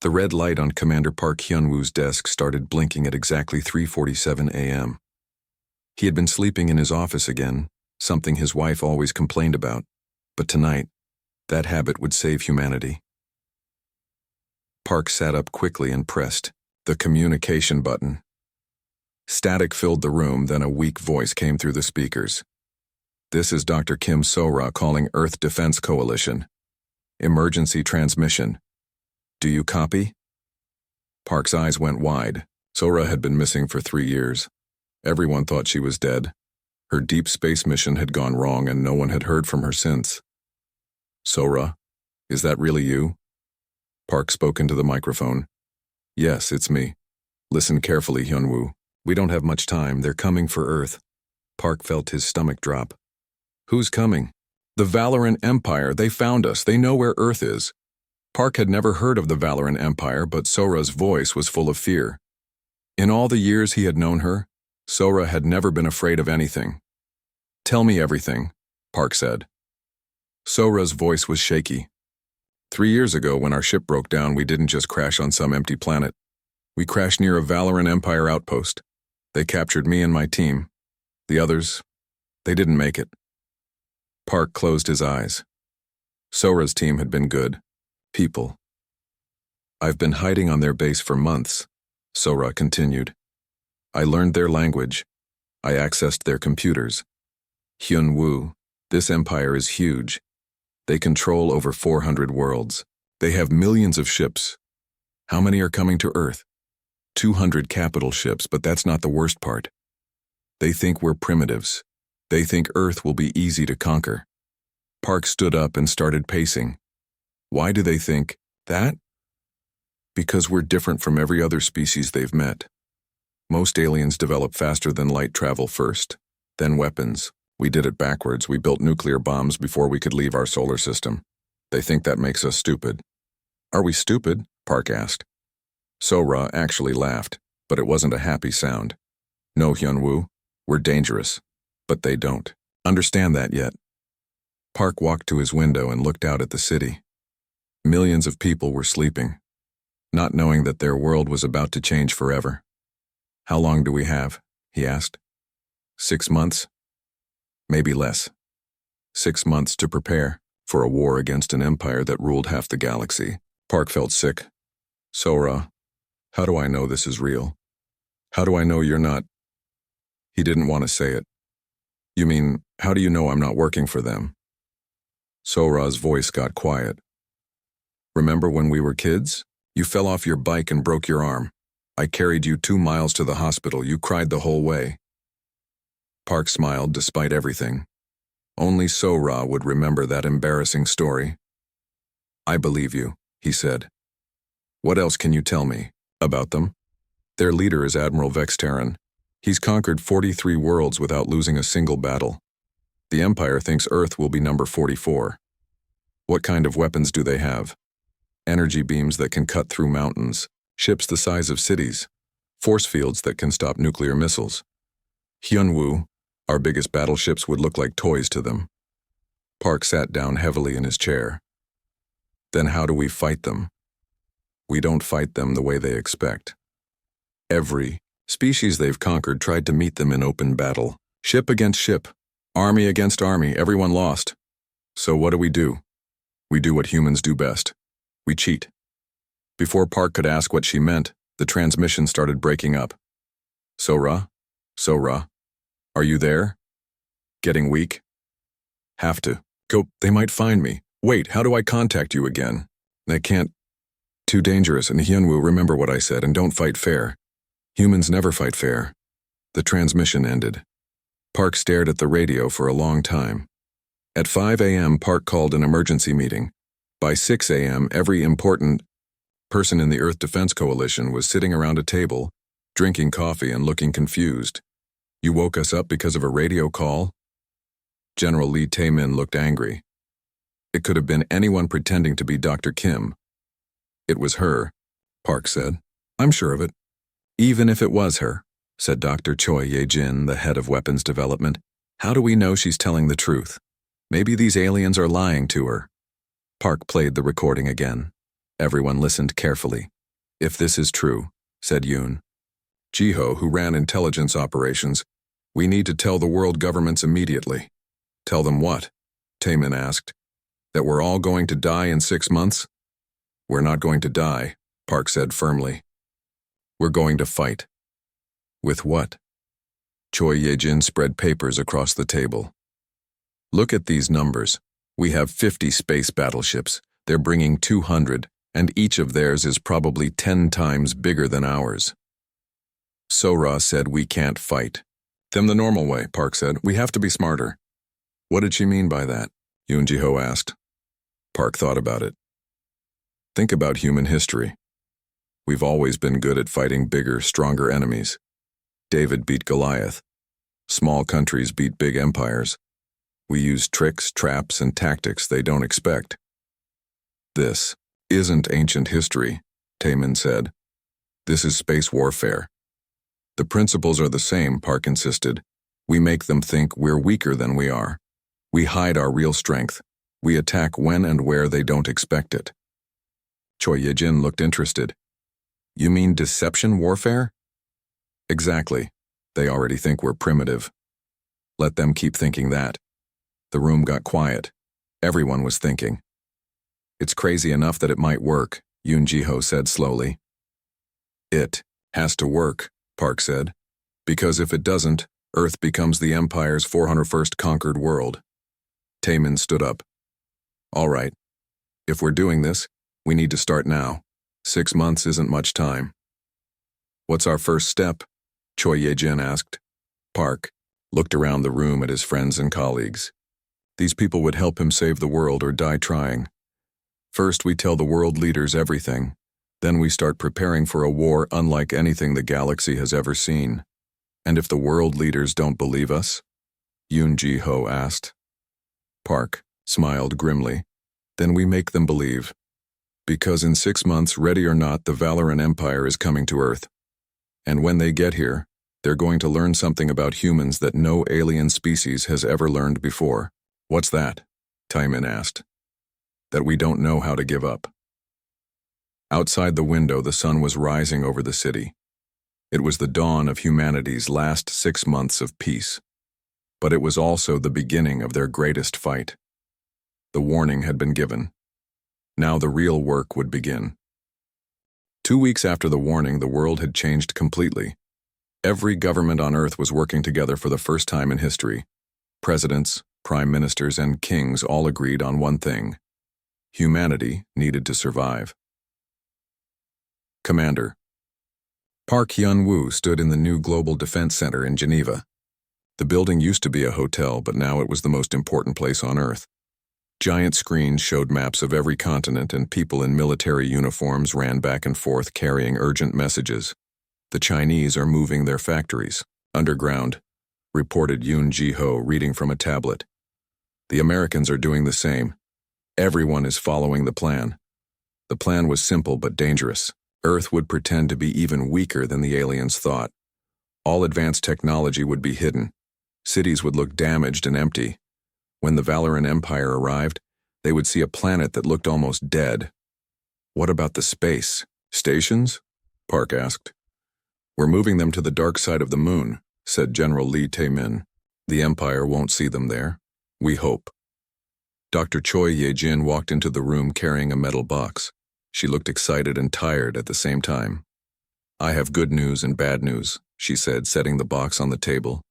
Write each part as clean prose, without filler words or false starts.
The red light on Commander Park Hyun-woo's desk started blinking at exactly 3:47 a.m. He had been sleeping in his office again, something his wife always complained about, but tonight, that habit would save humanity. Park sat up quickly and pressed the communication button. Static filled the room, then a weak voice came through the speakers. "This is Dr. Kim So-ra calling Earth Defense Coalition. Emergency transmission. Do you copy?" Park's eyes went wide. So-ra had been missing for 3 years. Everyone thought she was dead. Her deep space mission had gone wrong and no one had heard from her since. "So-ra, is that really you?" Park spoke into the microphone. "Yes, it's me. Listen carefully, Hyun-woo. We don't have much time. They're coming for Earth." Park felt his stomach drop. "Who's coming?" "The Valorant Empire. They found us. They know where Earth is." Park had never heard of the Valorant Empire, but So-ra's voice was full of fear. In all the years he had known her, So-ra had never been afraid of anything. "Tell me everything," Park said. So-ra's voice was shaky. 3 years ago, when our ship broke down, we didn't just crash on some empty planet. We crashed near a Valorant Empire outpost. They captured me and my team. The others, they didn't make it. Park closed his eyes. So-ra's team had been good. People. "I've been hiding on their base for months," So-ra continued. "I learned their language. I accessed their computers. Hyun-woo, this empire is huge. They control over 400 worlds. They have millions of ships. How many are coming to Earth? 200 capital ships, but that's not the worst part. They think we're primitives. They think Earth will be easy to conquer." Park stood up and started pacing. "Why do they think that?" "Because we're different from every other species they've met. Most aliens develop faster than light travel first, then weapons. We did it backwards. We built nuclear bombs before we could leave our solar system. They think that makes us stupid." "Are we stupid?" Park asked. So-ra actually laughed, but it wasn't a happy sound. "No, Hyun-woo, we're dangerous, but they don't understand that yet." Park walked to his window and looked out at the city. Millions of people were sleeping, not knowing that their world was about to change forever. "How long do we have?" he asked. 6 months? Maybe less. 6 months to prepare for a war against an empire that ruled half the galaxy. Park felt sick. "So-ra, how do I know this is real? How do I know you're not—" He didn't want to say it. "You mean, how do you know I'm not working for them?" So-ra's voice got quiet. "Remember when we were kids? You fell off your bike and broke your arm. I carried you 2 miles to the hospital. You cried the whole way." Park smiled despite everything. Only So-ra would remember that embarrassing story. "I believe you," he said. "What else can you tell me about them?" "Their leader is Admiral Vextaran. He's conquered 43 worlds without losing a single battle. The Empire thinks Earth will be number 44. What kind of weapons do they have? Energy beams that can cut through mountains, ships the size of cities, force fields that can stop nuclear missiles. Hyun-woo, our biggest battleships would look like toys to them." Park sat down heavily in his chair. "Then how do we fight them?" "We don't fight them the way they expect. Every species they've conquered tried to meet them in open battle. Ship against ship, army against army, everyone lost. So what do? We do what humans do best. We cheat." Before Park could ask what she meant, the transmission started breaking up. "So-ra? So-ra? Are you there? Getting weak? Have to. Go, they might find me. Wait, how do I contact you again? I can't. Too dangerous, and Hyun-woo, remember what I said, and don't fight fair. Humans never fight fair." The transmission ended. Park stared at the radio for a long time. At 5 a.m., Park called an emergency meeting. By 6 a.m., every important person in the Earth Defense Coalition was sitting around a table, drinking coffee and looking confused. "You woke us up because of a radio call?" General Lee Tae-min looked angry. It could have been anyone pretending to be Dr. Kim. "It was her," Park said. "I'm sure of it." "Even if it was her," said Dr. Choi Ye-jin, the head of weapons development, "how do we know she's telling the truth? Maybe these aliens are lying to her." Park played the recording again. Everyone listened carefully. If this is true, said Yoon Jiho, who ran intelligence operations, we need to tell the world governments immediately. Tell them what? Taemin asked. That we're all going to die in 6 months? We're not going to die, Park said firmly. We're going to fight. With what? Choi Ye-jin spread papers across the table. Look at these numbers. We have 50 space battleships. They're bringing 200, and each of theirs is probably 10 times bigger than ours. Sora said we can't fight. Them the normal way, Park said. We have to be smarter. What did she mean by that? Yoon Jiho asked. Park thought about it. Think about human history. We've always been good at fighting bigger, stronger enemies. David beat Goliath. Small countries beat big empires. We use tricks, traps, and tactics they don't expect. This isn't ancient history, Taemin said. This is space warfare. The principles are the same, Park insisted. We make them think we're weaker than we are. We hide our real strength. We attack when and where they don't expect it. Choi Ye-jin looked interested. You mean deception warfare? Exactly. They already think we're primitive. Let them keep thinking that. The room got quiet. Everyone was thinking. It's crazy enough that it might work, Yoon Jiho said slowly. It has to work, Park said, because if it doesn't, Earth becomes the Empire's 401st conquered world. Taemin stood up. All right. If we're doing this, we need to start now. 6 months isn't much time. What's our first step? Choi Ye-jin asked. Park looked around the room at his friends and colleagues. These people would help him save the world or die trying. First, we tell the world leaders everything. Then we start preparing for a war unlike anything the galaxy has ever seen. And if the world leaders don't believe us? Yoon Jiho asked. Park smiled grimly. Then we make them believe. Because in 6 months, ready or not, the Valoran Empire is coming to Earth. And when they get here, they're going to learn something about humans that no alien species has ever learned before. What's that? Taemin asked. That we don't know how to give up. Outside the window, the sun was rising over the city. It was the dawn of humanity's last 6 months of peace. But it was also the beginning of their greatest fight. The warning had been given. Now the real work would begin. 2 weeks after the warning, the world had changed completely. Every government on Earth was working together for the first time in history. Presidents, prime ministers, and kings all agreed on one thing. Humanity needed to survive. Commander. Park Hyun-woo stood in the new Global Defense Center in Geneva. The building used to be a hotel, but now it was the most important place on Earth. Giant screens showed maps of every continent, and people in military uniforms ran back and forth carrying urgent messages. The Chinese are moving their factories underground, reported Yoon Jiho, reading from a tablet. The Americans are doing the same. Everyone is following the plan. The plan was simple but dangerous. Earth would pretend to be even weaker than the aliens thought. All advanced technology would be hidden. Cities would look damaged and empty. When the Valoran Empire arrived, they would see a planet that looked almost dead. What about the space stations? Park asked. We're moving them to the dark side of the moon, said General Lee Taemin. The Empire won't see them there. We hope. Dr. Choi Ye-jin walked into the room carrying a metal box. She looked excited and tired at the same time. I have good news and bad news, she said, setting the box on the table.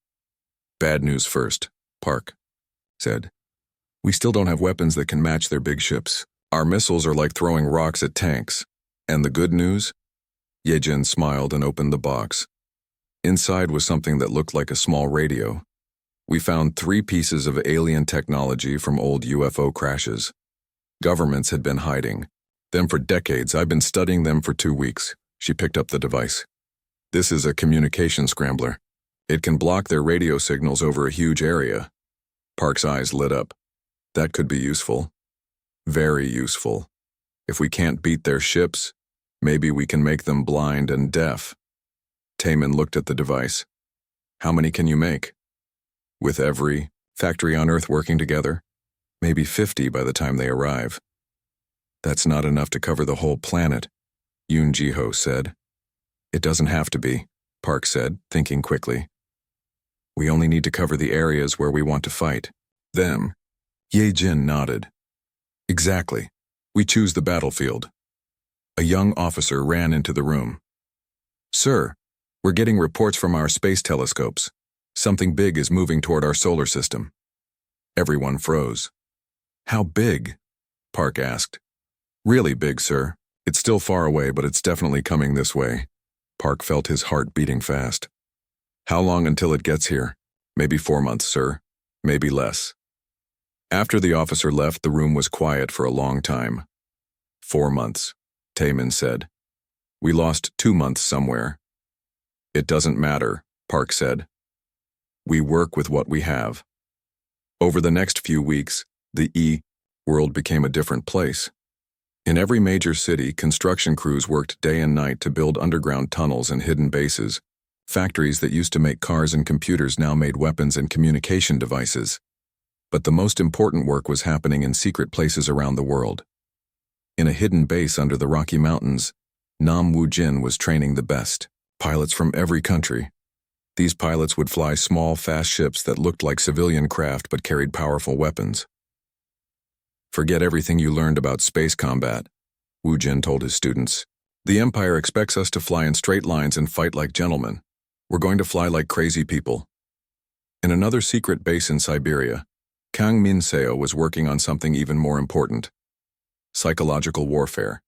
Bad news first, Park said. We still don't have weapons that can match their big ships. Our missiles are like throwing rocks at tanks. And the good news? Ye-jin smiled and opened the box. Inside was something that looked like a small radio. We found 3 pieces of alien technology from old UFO crashes. Governments had been hiding them for decades. I've been studying them for 2 weeks. She picked up the device. This is a communication scrambler. It can block their radio signals over a huge area. Park's eyes lit up. That could be useful. Very useful. If we can't beat their ships, maybe we can make them blind and deaf. Taemin looked at the device. How many can you make? With every factory on Earth working together? Maybe 50 by the time they arrive. That's not enough to cover the whole planet. Yoon Ji-ho said. It doesn't have to be, Park said, thinking quickly. We only need to cover the areas where we want to fight. Them. Ye Jin nodded. Exactly. We choose the battlefield. A young officer ran into the room. Sir, we're getting reports from our space telescopes. Something big is moving toward our solar system. Everyone froze. How big? Park asked. Really big, sir. It's still far away, but it's definitely coming this way. Park felt his heart beating fast. How long until it gets here? Maybe 4 months, sir. Maybe less. After the officer left, the room was quiet for a long time. 4 months, Taemin said. We lost 2 months somewhere. It doesn't matter, Park said. We work with what we have. Over the next few weeks, the world became a different place. In every major city, construction crews worked day and night to build underground tunnels and hidden bases. Factories that used to make cars and computers now made weapons and communication devices. But the most important work was happening in secret places around the world. In a hidden base under the Rocky Mountains, Nam Woo-jin was training the best pilots from every country. These pilots would fly small, fast ships that looked like civilian craft but carried powerful weapons. Forget everything you learned about space combat, Woo-jin told his students. The Empire expects us to fly in straight lines and fight like gentlemen. We're going to fly like crazy people. In another secret base in Siberia, Kang Min-seo was working on something even more important: psychological warfare.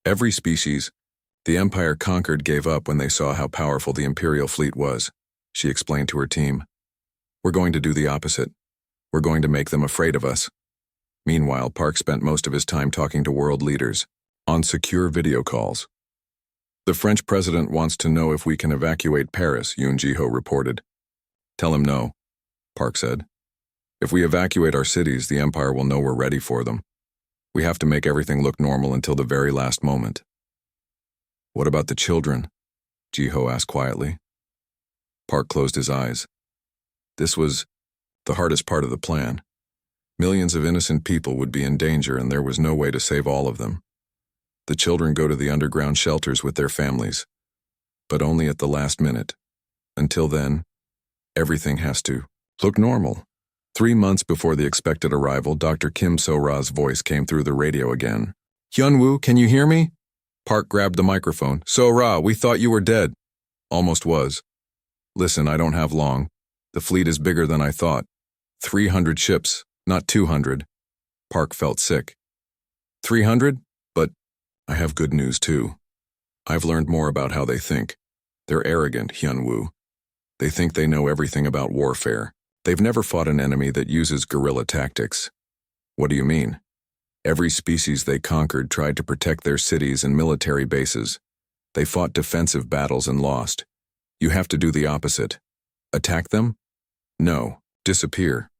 Every species the Empire conquered gave up when they saw how powerful the Imperial fleet was, she explained to her team. We're going to do the opposite. We're going to make them afraid of us. Meanwhile, Park spent most of his time talking to world leaders on secure video calls. The French president wants to know if we can evacuate Paris, Yoon Ji-ho reported. Tell him no, Park said. If we evacuate our cities, the Empire will know we're ready for them. We have to make everything look normal until the very last moment. What about the children? Ji-ho asked quietly. Park closed his eyes. This was the hardest part of the plan. Millions of innocent people would be in danger, and there was no way to save all of them. The children go to the underground shelters with their families, but only at the last minute. Until then, everything has to look normal. 3 months before the expected arrival, Dr. Kim So-ra's voice came through the radio again. Hyun-woo, can you hear me? Park grabbed the microphone. So-ra, we thought you were dead. Almost was. Listen, I don't have long. The fleet is bigger than I thought. 300 ships, not 200. Park felt sick. 300? But I have good news too. I've learned more about how they think. They're arrogant, Hyun-woo. They think they know everything about warfare. They've never fought an enemy that uses guerrilla tactics. What do you mean? Every species they conquered tried to protect their cities and military bases. They fought defensive battles and lost. You have to do the opposite. Attack them? No, disappear.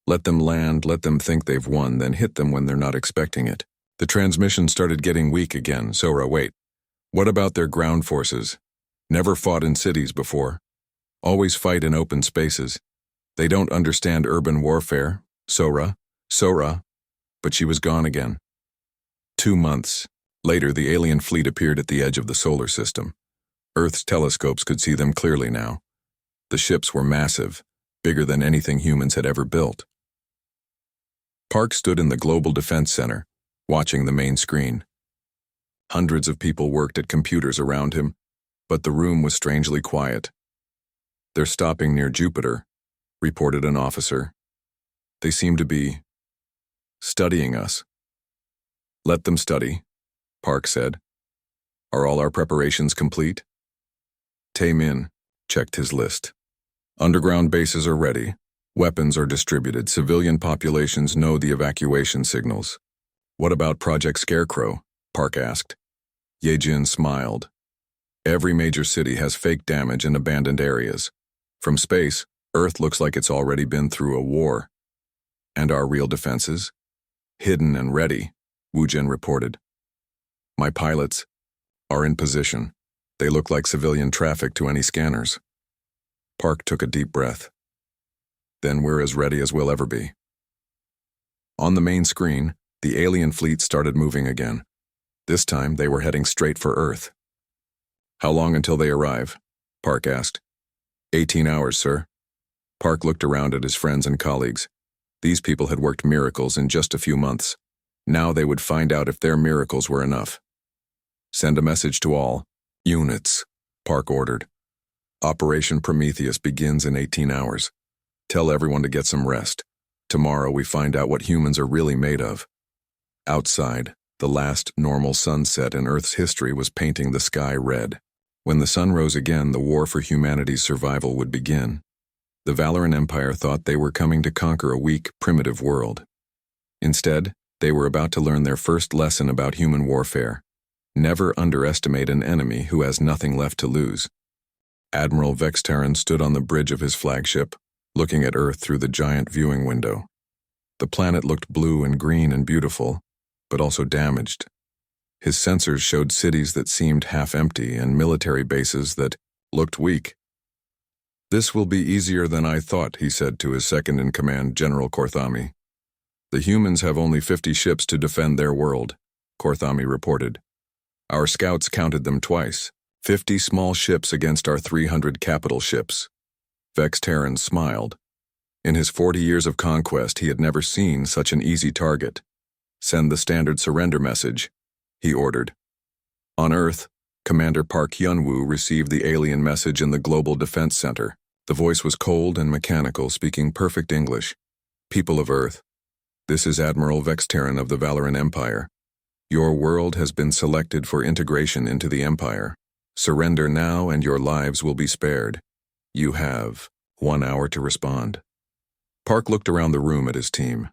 Let them land, let them think they've won, then hit them when they're not expecting it. The transmission started getting weak again. So-ra, wait. What about their ground forces? Never fought in cities before. Always fight in open spaces. They don't understand urban warfare. So-ra. But she was gone again. 2 months. Later, the alien fleet appeared at the edge of the solar system. Earth's telescopes could see them clearly now. The ships were massive, bigger than anything humans had ever built. Park stood in the Global Defense Center, watching the main screen. Hundreds of people worked at computers around him, but the room was strangely quiet. They're stopping near Jupiter, reported an officer. They seem to be studying us. Let them study, Park said. Are all our preparations complete? Taemin checked his list. Underground bases are ready. Weapons are distributed. Civilian populations know the evacuation signals. What about Project Scarecrow? Park asked. Ye-jin smiled. Every major city has fake damage and abandoned areas. From space, Earth looks like it's already been through a war. And our real defenses? Hidden and ready, Woo-jin reported. My pilots are in position. They look like civilian traffic to any scanners. Park took a deep breath. Then we're as ready as we'll ever be. On the main screen, the alien fleet started moving again. This time, they were heading straight for Earth. "How long until they arrive?" Park asked. 18 hours, sir." Park looked around at his friends and colleagues. These people had worked miracles in just a few months. Now they would find out if their miracles were enough. "Send a message to all units," Park ordered. "Operation Prometheus begins in 18 hours. Tell everyone to get some rest. Tomorrow we find out what humans are really made of." Outside, the last normal sunset in Earth's history was painting the sky red. When the sun rose again, the war for humanity's survival would begin. The Valoran Empire thought they were coming to conquer a weak, primitive world. Instead, they were about to learn their first lesson about human warfare. Never underestimate an enemy who has nothing left to lose. Admiral Vextaran stood on the bridge of his flagship, looking at Earth through the giant viewing window. The planet looked blue and green and beautiful, but also damaged. His sensors showed cities that seemed half-empty and military bases that looked weak. "This will be easier than I thought," he said to his second-in-command, General Korthami. "The humans have only 50 ships to defend their world," Korthami reported. "Our scouts counted them twice. 50 small ships against our 300 capital ships." Vextaran smiled. In his 40 years of conquest, he had never seen such an easy target. "Send the standard surrender message," he ordered. On Earth, Commander Park Hyunwoo received the alien message in the Global Defense Center. The voice was cold and mechanical, speaking perfect English. "People of Earth, this is Admiral Vextaran of the Valoran Empire. Your world has been selected for integration into the Empire. Surrender now and your lives will be spared. You have 1 hour to respond." Park looked around the room at his team.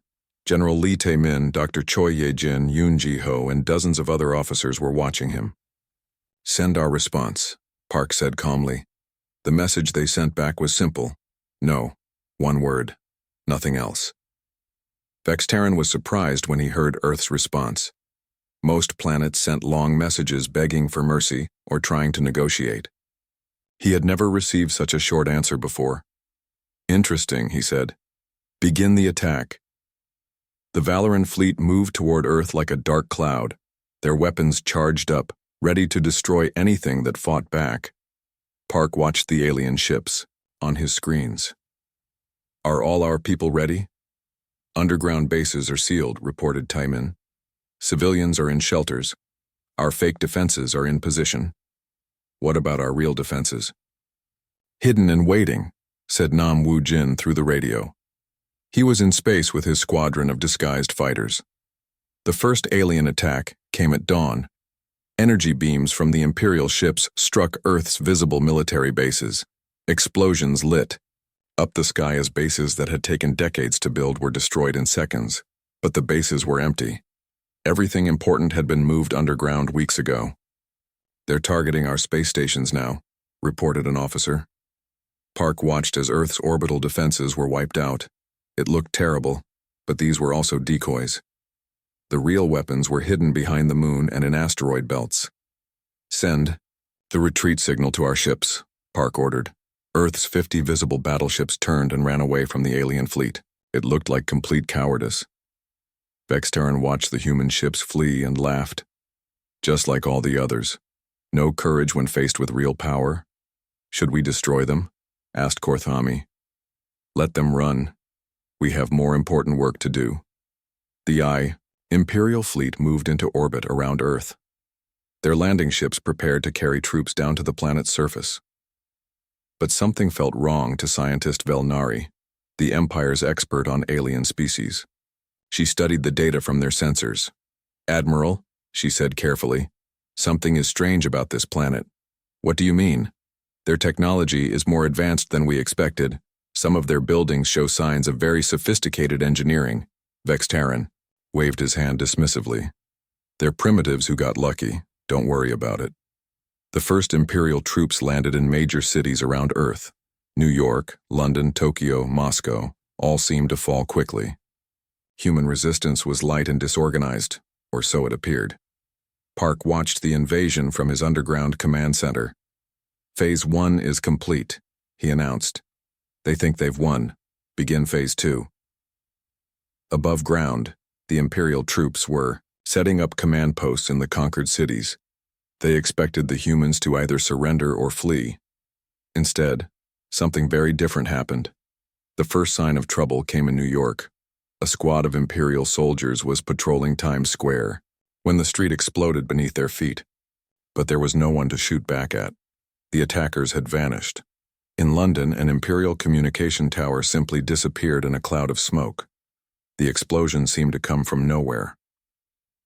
General Lee Tae-min, Dr. Choi Ye-jin, Yoon Ji-ho, and dozens of other officers were watching him. "Send our response," Park said calmly. The message they sent back was simple. No. One word. Nothing else. Vextaran was surprised when he heard Earth's response. Most planets sent long messages begging for mercy or trying to negotiate. He had never received such a short answer before. "Interesting," he said. "Begin the attack." The Valoran fleet moved toward Earth like a dark cloud, their weapons charged up, ready to destroy anything that fought back. Park watched the alien ships on his screens. "Are all our people ready?" "Underground bases are sealed," reported Tae-min. "Civilians are in shelters. Our fake defenses are in position." "What about our real defenses?" "Hidden and waiting," said Nam Woo-jin through the radio. He was in space with his squadron of disguised fighters. The first alien attack came at dawn. Energy beams from the Imperial ships struck Earth's visible military bases. Explosions lit up the sky as bases that had taken decades to build were destroyed in seconds. But the bases were empty. Everything important had been moved underground weeks ago. "They're targeting our space stations now," reported an officer. Park watched as Earth's orbital defenses were wiped out. It looked terrible, but these were also decoys. The real weapons were hidden behind the moon and in asteroid belts. "Send the retreat signal to our ships," Park ordered. Earth's 50 visible battleships turned and ran away from the alien fleet. It looked like complete cowardice. Vextaran watched the human ships flee and laughed. Just like all the others. No courage when faced with real power. "Should we destroy them?" asked Korthami. "Let them run. We have more important work to do." The Imperial fleet moved into orbit around Earth. Their landing ships prepared to carry troops down to the planet's surface. But something felt wrong to scientist Velnari, the Empire's expert on alien species. She studied the data from their sensors. "Admiral," she said carefully, "something is strange about this planet." "What do you mean?" "Their technology is more advanced than we expected. Some of their buildings show signs of very sophisticated engineering." Vextaran waved his hand dismissively. "They're primitives who got lucky. Don't worry about it." The first Imperial troops landed in major cities around Earth. New York, London, Tokyo, Moscow, all seemed to fall quickly. Human resistance was light and disorganized, or so it appeared. Park watched the invasion from his underground command center. "Phase 1 is complete," he announced. "They think they've won. Begin Phase 2. Above ground, the Imperial troops were setting up command posts in the conquered cities. They expected the humans to either surrender or flee. Instead, something very different happened. The first sign of trouble came in New York. A squad of Imperial soldiers was patrolling Times Square when the street exploded beneath their feet. But there was no one to shoot back at. The attackers had vanished. In London, an Imperial communication tower simply disappeared in a cloud of smoke. The explosion seemed to come from nowhere.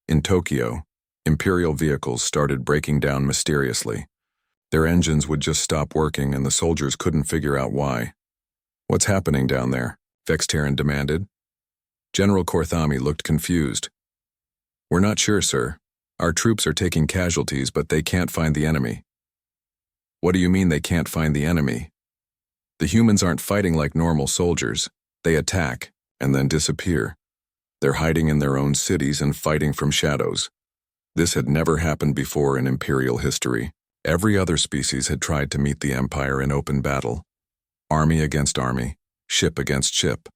In Tokyo, Imperial vehicles started breaking down mysteriously. Their engines would just stop working and the soldiers couldn't figure out why. "What's happening down there?" Vextaran demanded. General Korthami looked confused. "We're not sure, sir. Our troops are taking casualties, but they can't find the enemy." "What do you mean they can't find the enemy?" "The humans aren't fighting like normal soldiers. They attack and then disappear. They're hiding in their own cities and fighting from shadows." This had never happened before in Imperial history. Every other species had tried to meet the Empire in open battle. Army against army, ship against ship.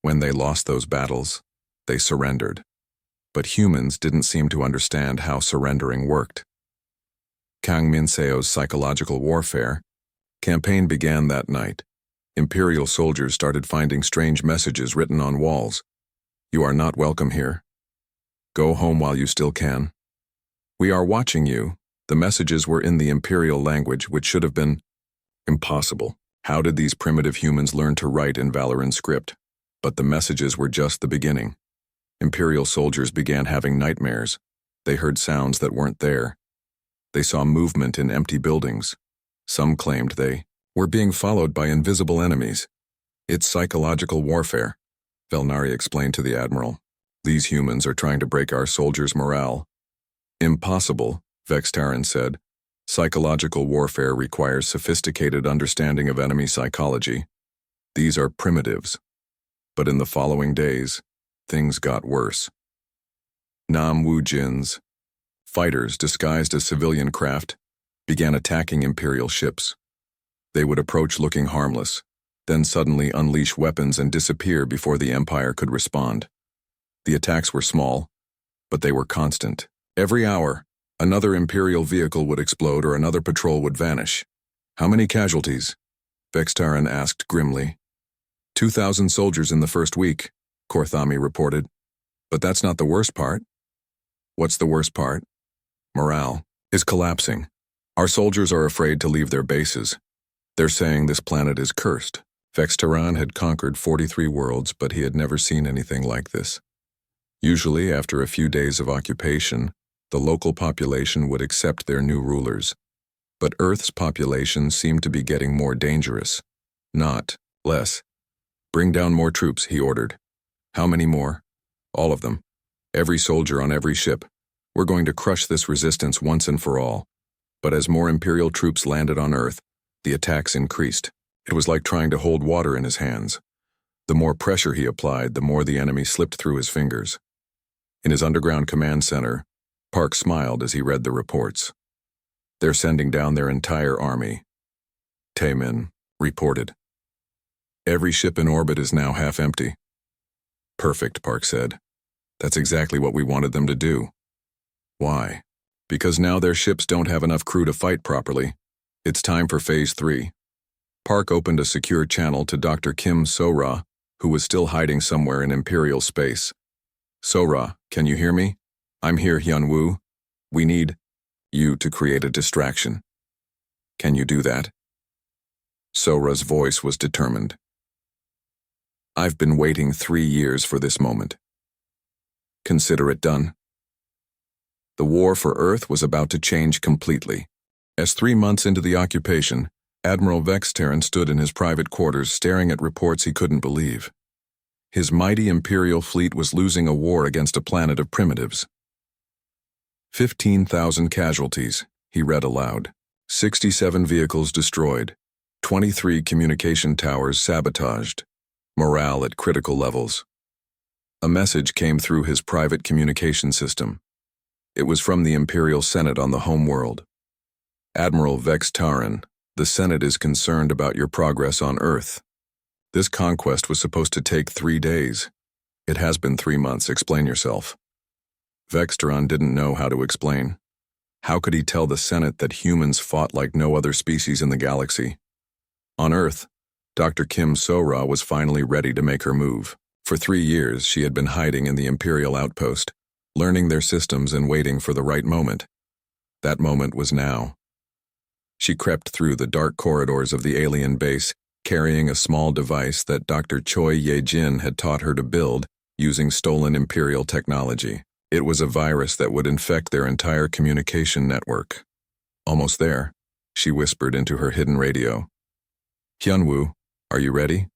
When they lost those battles, they surrendered. But humans didn't seem to understand how surrendering worked. Kang Minseo's psychological warfare campaign began that night. Imperial soldiers started finding strange messages written on walls. "You are not welcome here. Go home while you still can. We are watching you." The messages were in the Imperial language, which should have been impossible. How did these primitive humans learn to write in Valoran script? But the messages were just the beginning. Imperial soldiers began having nightmares. They heard sounds that weren't there. They saw movement in empty buildings. Some claimed they were being followed by invisible enemies. "It's psychological warfare," Velnari explained to the Admiral. "These humans are trying to break our soldiers' morale." "Impossible," Vextaran said. "Psychological warfare requires sophisticated understanding of enemy psychology. These are primitives." But in the following days, things got worse. Nam Wu Jin's fighters, disguised as civilian craft, began attacking Imperial ships. They would approach looking harmless, then suddenly unleash weapons and disappear before the Empire could respond. The attacks were small, but they were constant. Every hour, another Imperial vehicle would explode or another patrol would vanish. "How many casualties?" Vextaran asked grimly. 2,000 soldiers in the first week, Korthami reported. "But that's not the worst part." "What's the worst part?" "Morale is collapsing. Our soldiers are afraid to leave their bases. They're saying this planet is cursed." Vextaran had conquered 43 worlds, but he had never seen anything like this. Usually, after a few days of occupation, the local population would accept their new rulers. But Earth's population seemed to be getting more dangerous, not less. "Bring down more troops," he ordered. "How many more?" "All of them. Every soldier on every ship. We're going to crush this resistance once and for all." But as more Imperial troops landed on Earth, the attacks increased. It was like trying to hold water in his hands. The more pressure he applied, the more the enemy slipped through his fingers. In his underground command center, Park smiled as he read the reports. "They're sending down their entire army," Taemin reported. "Every ship in orbit is now half empty." "Perfect," Park said. "That's exactly what we wanted them to do." "Why?" "Because now their ships don't have enough crew to fight properly. It's time for Phase 3. Park opened a secure channel to Dr. Kim So-ra, who was still hiding somewhere in Imperial space. "So-ra, can you hear me? I'm here, Hyun-woo. We need you to create a distraction. Can you do that?" So-ra's voice was determined. "I've been waiting 3 years for this moment. Consider it done." The war for Earth was about to change completely. As 3 months into the occupation, Admiral Vextaran stood in his private quarters staring at reports he couldn't believe. His mighty Imperial fleet was losing a war against a planet of primitives. 15,000 casualties, he read aloud. 67 vehicles destroyed. 23 communication towers sabotaged. Morale at critical levels. A message came through his private communication system. It was from the Imperial Senate on the homeworld. "Admiral Vextaran, the Senate is concerned about your progress on Earth. This conquest was supposed to take 3 days. It has been 3 months. Explain yourself." Vexteron didn't know how to explain. How could he tell the Senate that humans fought like no other species in the galaxy? On Earth, Dr. Kim So-Ra was finally ready to make her move. For 3 years, she had been hiding in the Imperial outpost, learning their systems and waiting for the right moment. That moment was now. She crept through the dark corridors of the alien base, carrying a small device that Dr. Choi Ye-jin had taught her to build using stolen Imperial technology. It was a virus that would infect their entire communication network. Almost there, she whispered into her hidden radio. Hyunwoo, are you ready?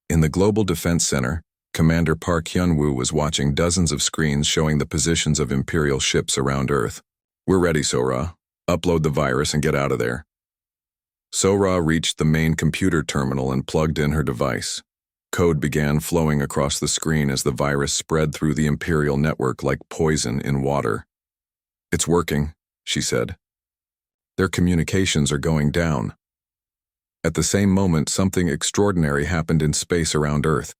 In the Global Defense Center, Commander Park Hyunwoo was watching dozens of screens showing the positions of Imperial ships around Earth. We're ready, So-Ra. Upload the virus and get out of there. So-Ra reached the main computer terminal and plugged in her device. Code began flowing across the screen as the virus spread through the Imperial network like poison in water. It's working, she said. Their communications are going down. At the same moment, something extraordinary happened in space around Earth.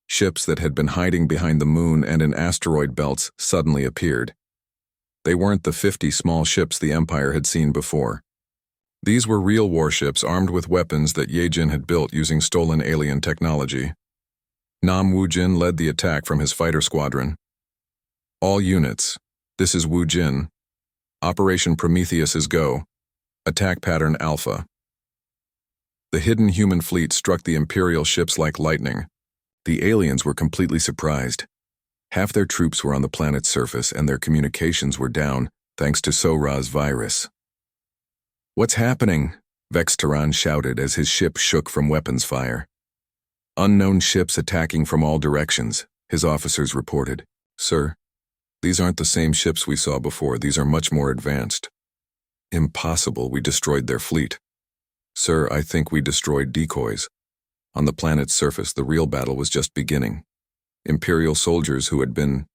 Ships that had been hiding behind the moon and in asteroid belts suddenly appeared. They weren't the 50 small ships the Empire had seen before. These were real warships armed with weapons that Ye-jin had built using stolen alien technology. Nam Woo-jin led the attack from his fighter squadron. All units, this is Woo-jin. Operation Prometheus is go. Attack pattern Alpha. The hidden human fleet struck the Imperial ships like lightning. The aliens were completely surprised. Half their troops were on the planet's surface and their communications were down, thanks to So-Ra's virus. What's happening? Vexteron shouted as his ship shook from weapons fire. Unknown ships attacking from all directions, his officers reported. Sir, these aren't the same ships we saw before. These are much more advanced. Impossible, we destroyed their fleet. Sir, I think we destroyed decoys. On the planet's surface, the real battle was just beginning. Imperial soldiers who had been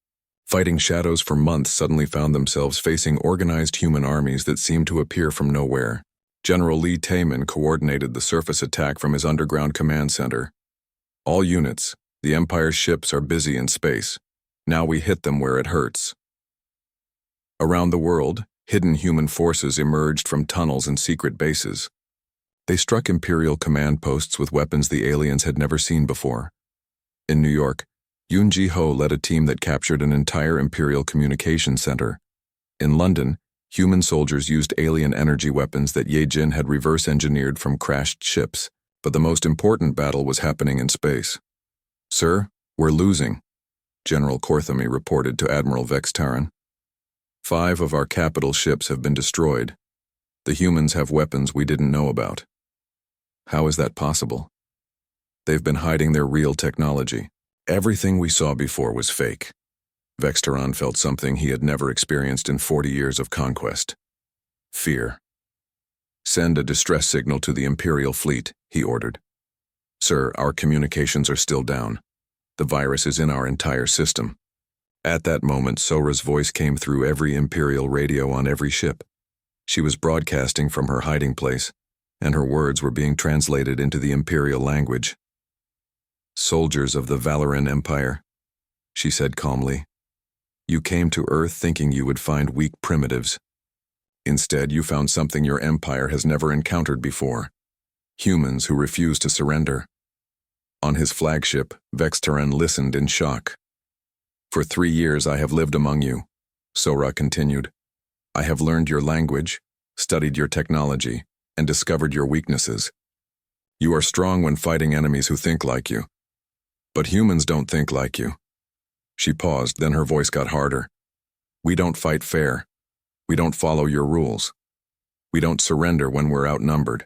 fighting shadows for months suddenly found themselves facing organized human armies that seemed to appear from nowhere. General Lee Taemin coordinated the surface attack from his underground command center. All units, the Empire's ships are busy in space. Now we hit them where it hurts. Around the world, hidden human forces emerged from tunnels and secret bases. They struck Imperial command posts with weapons the aliens had never seen before. In New York, Yoon Ji-ho led a team that captured an entire Imperial communication center. In London, human soldiers used alien energy weapons that Ye-jin had reverse-engineered from crashed ships, but the most important battle was happening in space. Sir, we're losing, General Korthamy reported to Admiral Vexteron. 5 of our capital ships have been destroyed. The humans have weapons we didn't know about. How is that possible? They've been hiding their real technology. Everything we saw before was fake. Vexteron felt something he had never experienced in 40 years of conquest. Fear. Send a distress signal to the Imperial fleet, he ordered. Sir, our communications are still down. The virus is in our entire system. At that moment, So-Ra's voice came through every Imperial radio on every ship. She was broadcasting from her hiding place, and her words were being translated into the Imperial language. Soldiers of the Valoran Empire, she said calmly. You came to Earth thinking you would find weak primitives. Instead, you found something your empire has never encountered before. Humans who refuse to surrender. On his flagship, Vexteron listened in shock. For 3 years I have lived among you, So-Ra continued. I have learned your language, studied your technology, and discovered your weaknesses. You are strong when fighting enemies who think like you. But humans don't think like you. She paused, then her voice got harder. We don't fight fair. We don't follow your rules. We don't surrender when we're outnumbered.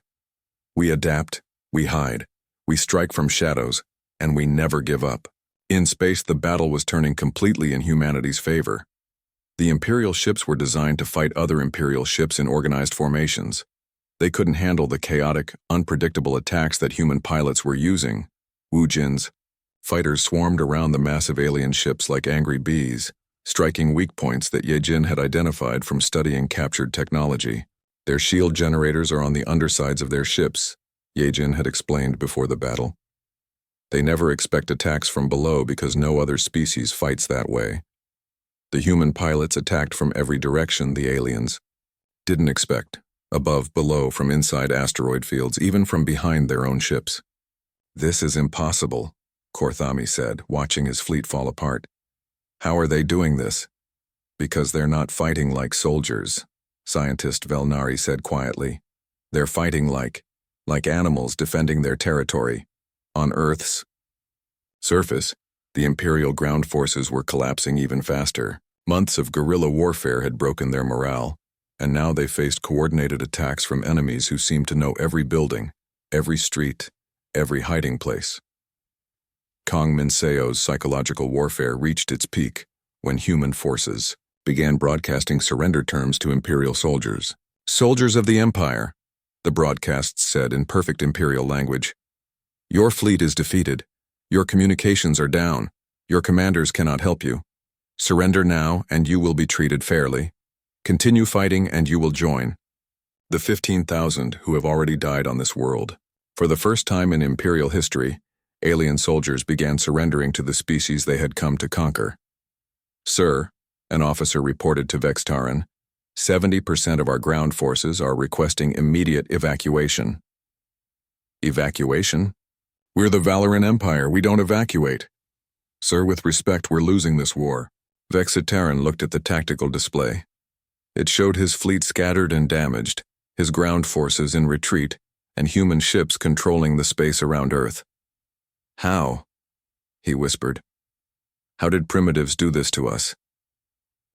We adapt, we hide, we strike from shadows, and we never give up. In space, the battle was turning completely in humanity's favor. The Imperial ships were designed to fight other Imperial ships in organized formations. They couldn't handle the chaotic, unpredictable attacks that human pilots were using. Woo-jin's fighters swarmed around the massive alien ships like angry bees, striking weak points that Ye-jin had identified from studying captured technology. Their shield generators are on the undersides of their ships, Ye-jin had explained before the battle. They never expect attacks from below because no other species fights that way. The human pilots attacked from every direction the aliens didn't expect, above, below, from inside asteroid fields, even from behind their own ships. "This is impossible," Korthami said, watching his fleet fall apart. "How are they doing this?" "Because they're not fighting like soldiers," scientist Velnari said quietly. "They're fighting like animals defending their territory. On Earth's surface, the Imperial ground forces were collapsing even faster. Months of guerrilla warfare had broken their morale, and now they faced coordinated attacks from enemies who seemed to know every building, every street, every hiding place. Kong Minseo's psychological warfare reached its peak when human forces began broadcasting surrender terms to Imperial soldiers. "Soldiers of the Empire," the broadcasts said in perfect Imperial language, "your fleet is defeated. Your communications are down. Your commanders cannot help you. Surrender now and you will be treated fairly. Continue fighting and you will join the 15,000 who have already died on this world." For the first time in Imperial history, alien soldiers began surrendering to the species they had come to conquer. "Sir," an officer reported to Vextaran, 70% of our ground forces are requesting immediate evacuation." "Evacuation? We're the Valoran Empire, we don't evacuate." "Sir, with respect, we're losing this war." Vexitaran looked at the tactical display. It showed his fleet scattered and damaged, his ground forces in retreat, and human ships controlling the space around Earth. "How?" he whispered. "How did primitives do this to us?"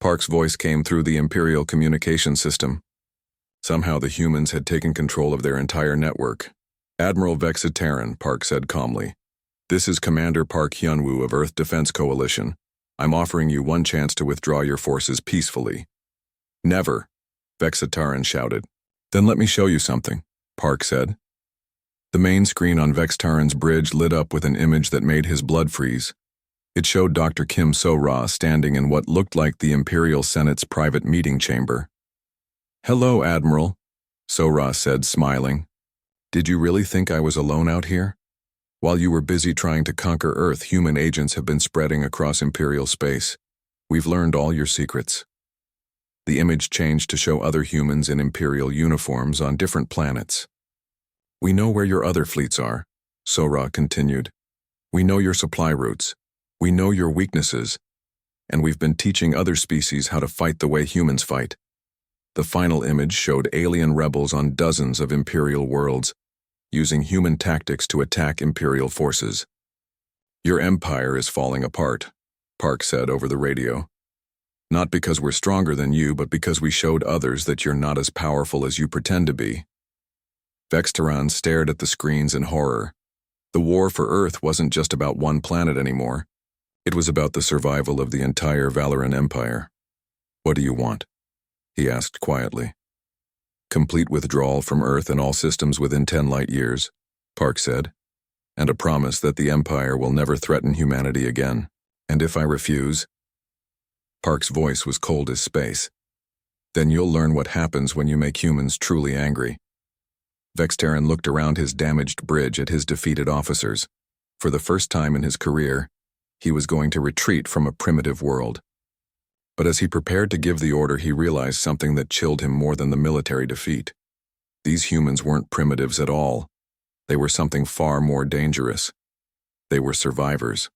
Park's voice came through the Imperial communication system. Somehow the humans had taken control of their entire network. "Admiral Vexitaran," Park said calmly. "This is Commander Park Hyunwoo of Earth Defense Coalition. I'm offering you one chance to withdraw your forces peacefully." "Never," Vexitaran shouted. "Then let me show you something," Park said. The main screen on Vextaran's bridge lit up with an image that made his blood freeze. It showed Dr. Kim So-ra standing in what looked like the Imperial Senate's private meeting chamber. "Hello, Admiral," So-ra said, smiling. "Did you really think I was alone out here? While you were busy trying to conquer Earth, human agents have been spreading across Imperial space. We've learned all your secrets." The image changed to show other humans in Imperial uniforms on different planets. "We know where your other fleets are," So-ra continued. "We know your supply routes. We know your weaknesses. And we've been teaching other species how to fight the way humans fight." The final image showed alien rebels on dozens of Imperial worlds, using human tactics to attack Imperial forces. "Your empire is falling apart," Park said over the radio. "Not because we're stronger than you, but because we showed others that you're not as powerful as you pretend to be." Vextaran stared at the screens in horror. The war for Earth wasn't just about one planet anymore. It was about the survival of the entire Valoran Empire. "What do you want?" he asked quietly. "Complete withdrawal from Earth and all systems within 10 light years," Park said, "and a promise that the Empire will never threaten humanity again. And if I refuse?" Park's voice was cold as space. "Then you'll learn what happens when you make humans truly angry." Vextaran looked around his damaged bridge at his defeated officers. For the first time in his career, he was going to retreat from a primitive world. But as he prepared to give the order, he realized something that chilled him more than the military defeat. These humans weren't primitives at all. They were something far more dangerous. They were survivors.